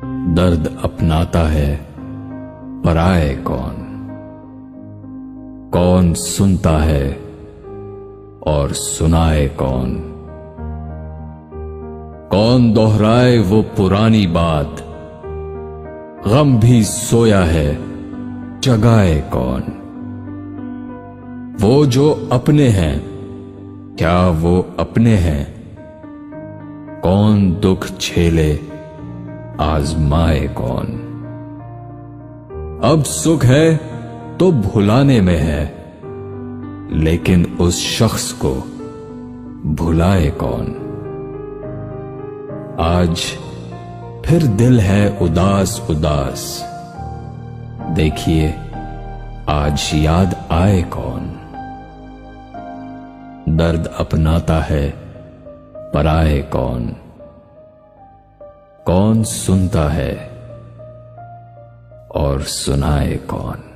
दर्द अपनाता है पराए कौन। कौन सुनता है और सुनाए कौन। कौन दोहराए वो पुरानी बात। गम भी सोया है जगाए कौन। वो जो अपने हैं क्या वो अपने हैं। कौन दुख झेले आजमाए कौन। अब सुख है तो भुलाने में है, लेकिन उस शख्स को भुलाए कौन। आज फिर दिल है उदास उदास, देखिए आज याद आए कौन। दर्द अपनाता है पराए कौन। कौन सुनता है और सुनाए कौन।